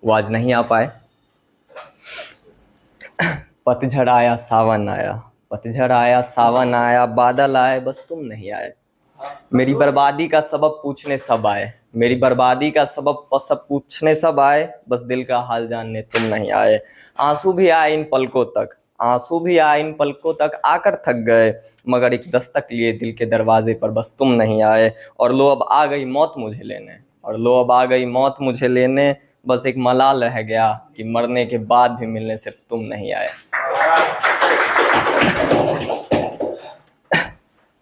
वो आज नहीं आ पाए। पतझड़ आया सावन आया, पतझड़ आया सावन आया, बादल आए बस तुम नहीं आए। मेरी बर्बादी का सबब पूछने सब आए, मेरी बर्बादी का सबब सब पूछने सब आए, बस दिल का हाल जानने तुम नहीं आए। आंसू भी आए इन पलकों तक, आंसू भी आए इन पलकों तक, आकर थक गए मगर एक दस्तक लिए दिल के दरवाजे पर, बस तुम नहीं आए। और लो अब आ गई मौत मुझे लेने, और लो अब आ गई मौत मुझे लेने, बस एक मलाल रह गया कि मरने के बाद भी मिलने सिर्फ तुम नहीं आए।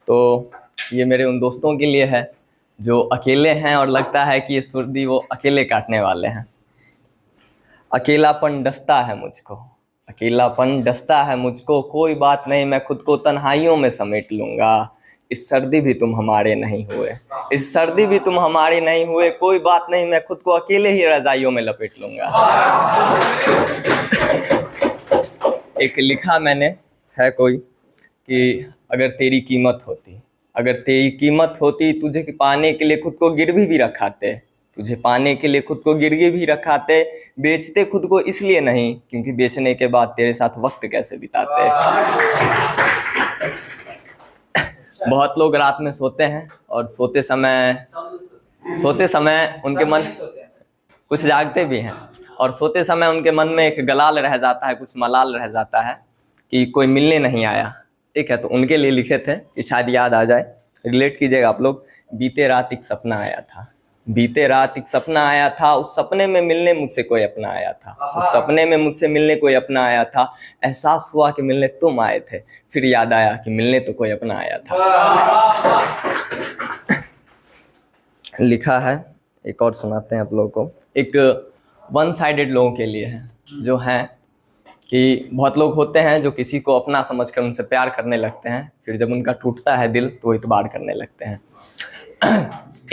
तो ये मेरे उन दोस्तों के लिए है जो अकेले हैं और लगता है कि ये सुर्दी वो अकेले काटने वाले हैं। अकेलापन डसता है मुझको, अकेलापन डसता है मुझको, कोई बात नहीं मैं खुद को तन्हाइयों में समेट लूँगा। इस सर्दी भी तुम हमारे नहीं हुए, इस सर्दी भी तुम हमारे नहीं हुए, कोई बात नहीं मैं खुद को अकेले ही रजाइयों में लपेट लूँगा। एक लिखा मैंने है कोई कि अगर तेरी कीमत होती, अगर तेरी कीमत होती, तुझे पाने के लिए खुद को गिरवी भी रखाते, तुझे पाने के लिए खुद को गिरवी भी रखाते, बेचते खुद को इसलिए नहीं क्योंकि बेचने के बाद तेरे साथ वक्त कैसे बिताते। बहुत लोग रात में सोते हैं और सोते समय उनके मन, कुछ जागते भी हैं, और सोते समय उनके मन में एक गलाल रह जाता है, कुछ मलाल रह जाता है कि कोई मिलने नहीं आया। ठीक है, तो उनके लिए लिखे थे कि शायद याद आ जाए, रिलेट कीजिएगा आप लोग। बीते रात एक सपना आया था, बीते रात एक सपना आया था, उस सपने में मिलने मुझसे कोई अपना आया था, उस सपने में मुझसे मिलने कोई अपना आया था। एहसास हुआ कि मिलने तुम आए थे, फिर याद आया कि मिलने तो कोई अपना आया था। लिखा है, एक और सुनाते हैं आप लोगों को। एक वन साइडेड लोगों के लिए है, जो हैं कि बहुत लोग होते हैं जो किसी को अपना समझकर उनसे प्यार करने लगते हैं, फिर जब उनका टूटता है दिल तो इतबार करने लगते हैं।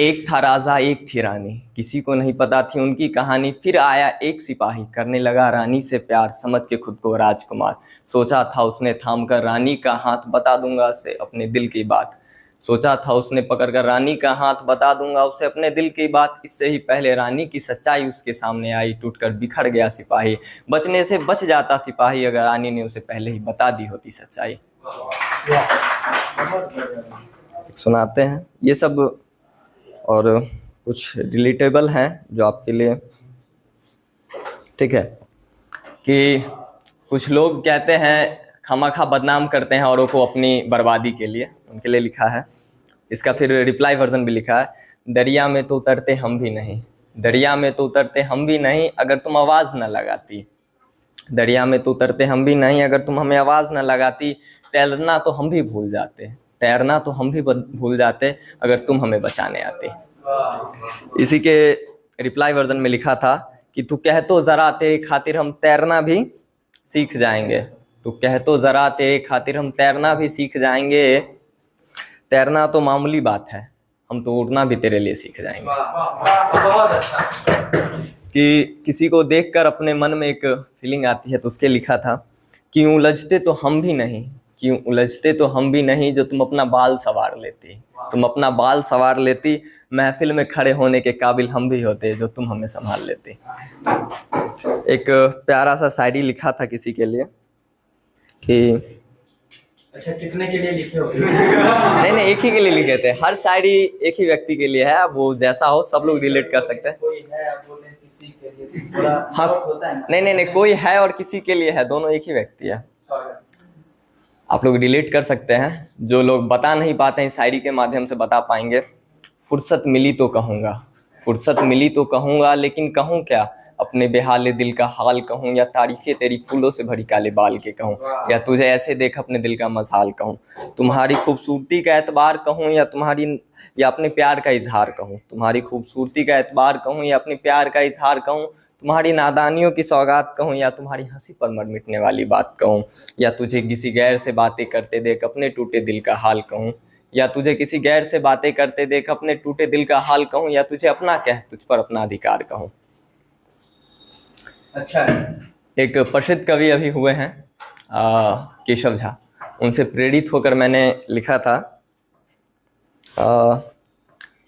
एक था राजा एक थी रानी, किसी को नहीं पता थी उनकी कहानी, फिर आया एक सिपाही करने लगा रानी से प्यार, समझ के खुद को राजकुमार, सोचा था उसने थाम कर रानी का हाथ, बता दूंगा उसे अपने दिल की बात, सोचा था उसने पकड़कर रानी का हाथ, बता दूंगा उसे अपने दिल की बात। इससे ही पहले रानी की सच्चाई उसके सामने आई, टूटकर बिखर गया सिपाही, बचने से बच जाता सिपाही अगर रानी ने उसे पहले ही बता दी होती सच्चाई। सुनाते हैं ये सब, और कुछ रिलेटेबल हैं जो आपके लिए। ठीक है, कि कुछ लोग कहते हैं खामखा बदनाम करते हैं औरों को अपनी बर्बादी के लिए, उनके लिए लिखा है। इसका फिर रिप्लाई वर्जन भी लिखा है। दरिया में तो उतरते हम भी नहीं, दरिया में तो उतरते हम भी नहीं अगर तुम आवाज़ न लगाती, दरिया में तो उतरते हम भी नहीं अगर तुम हमें आवाज़ न लगाती, तैरना तो हम भी भूल जाते, तैरना तो हम भी भूल जाते अगर तुम हमें बचाने आती। इसी के रिप्लाई वर्जन में लिखा था कि तू कह तो ज़रा तेरी खातिर हम तैरना भी सीख जाएंगे, तू कह तो ज़रा तेरी खातिर हम तैरना भी सीख जाएंगे, तैरना तो मामूली बात है हम तो उड़ना भी तेरे लिए सीख जाएंगे। बहुत अच्छा। कि किसी को देखकर अपने मन में एक फीलिंग आती है, तो उसके लिखा था कि उलझते तो हम भी नहीं, क्यों उलझते तो हम भी नहीं जो तुम अपना बाल सवार लेती, तुम अपना बाल सवार लेती, महफिल में खड़े होने के काबिल हम भी होते जो तुम हमें संभाल लेती। एक प्यारा सा शायरी लिखा था किसी के लिए कि अच्छा, कितने के लिए लिखे हो? नहीं, एक ही के लिए लिखे थे। हर शायरी एक ही व्यक्ति के लिए है, वो जैसा हो सब लोग रिलेट कर सकते हैं। कोई है आप बोले किसी के लिए, थोड़ा हाँ, होता है ना? नहीं, कोई है और किसी के लिए है, दोनों एक ही व्यक्ति है। आप लोग रिलेट कर सकते हैं, जो लोग बता नहीं पाते हैं शायरी के माध्यम से बता पाएंगे। फुर्सत मिली तो कहूँगा, फुर्सत मिली तो कहूँगा, लेकिन कहूँ क्या, अपने बेहाले दिल का हाल कहूँ, या तारीफ़ें तेरी फूलों से भरी काले बाल के कहूँ, या तुझे ऐसे देख अपने दिल का मसाल कहूँ, तुम्हारी खूबसूरती का एतबार कहूँ या अपने प्यार का इजहार कहूँ, तुम्हारी खूबसूरती का एतबार कहूँ या अपने प्यार का इजहार कहूँ, तुम्हारी नादानियों की सौगात कहूँ या तुम्हारी हंसी पर मर मिटने वाली बात कहूँ, या तुझे किसी गैर से बातें करते देख अपने टूटे दिल का हाल कहूँ, या तुझे किसी गैर से बातें करते देख अपने टूटे दिल का हाल कहूँ, या तुझे अपना कह तुझ पर अपना अधिकार कहूँ। अच्छा, एक प्रसिद्ध कवि अभी हुए हैं केशव झा, उनसे प्रेरित होकर मैंने लिखा था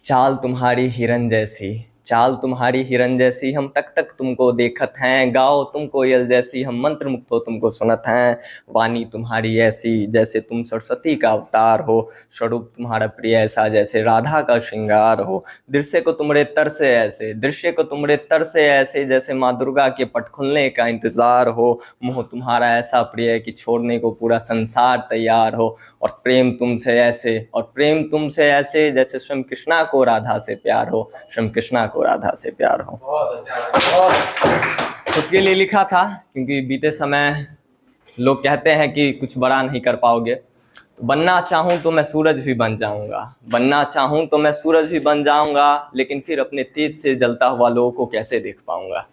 चाल तुम्हारी हिरन जैसी, चाल तुम्हारी हिरन जैसी हम तक तक तुमको देखत हैं, गाओ तुम कोयल जैसी हम मंत्र मुक्त हो तुमको सुनत हैं। वाणी तुम्हारी ऐसी जैसे तुम सरस्वती का अवतार हो, स्वरूप तुम्हारा प्रिय ऐसा जैसे राधा का श्रृंगार हो। दृश्य को तुमरे तर से ऐसे, दृश्य को तुमरे तर से ऐसे जैसे माँ दुर्गा के पट खुलने का इंतजार हो। मोह तुम्हारा ऐसा प्रिय कि छोड़ने को पूरा संसार तैयार हो। और प्रेम तुमसे ऐसे, और प्रेम तुमसे ऐसे जैसे स्वयं कृष्णा को राधा से प्यार हो, स्वयं कृष्णा को राधा से प्यार हो। बहुत अच्छा। खुद के लिए लिखा था, क्योंकि बीते समय लोग कहते हैं कि कुछ बड़ा नहीं कर पाओगे। तो बनना चाहूँ तो मैं सूरज भी बन जाऊंगा, बनना चाहूँ तो मैं सूरज भी बन जाऊंगा, लेकिन फिर अपने तेज से जलता हुआ लोगों को कैसे देख पाऊंगा।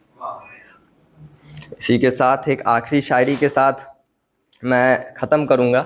इसी के साथ एक आखिरी शायरी के साथ मैं ख़त्म करूंगा।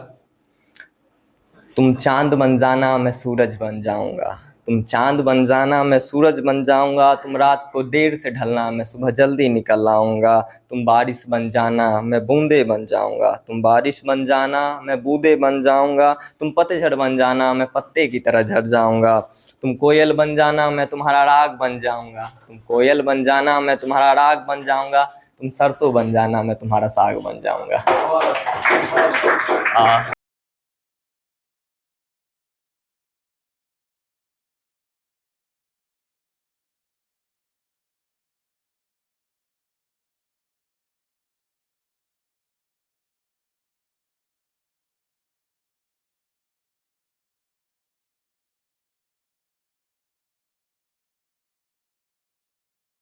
तुम चांद बन जाना मैं सूरज बन जाऊंगा, तुम चांद बन जाना मैं सूरज बन जाऊंगा। तुम रात को देर से ढलना मैं सुबह जल्दी निकल आऊँगा। तुम बारिश बन जाना मैं बूंदे बन जाऊंगा, तुम बारिश बन जाना मैं बूंदे बन जाऊंगा। तुम पतझड़ बन जाना मैं पत्ते की तरह झड़ जाऊंगा। तुम कोयल बन जाना मैं तुम्हारा राग बन जाऊंगा, तुम कोयल बन जाना मैं तुम्हारा राग बन जाऊंगा। तुम सरसों बन जाना मैं तुम्हारा साग बन जाऊंगा।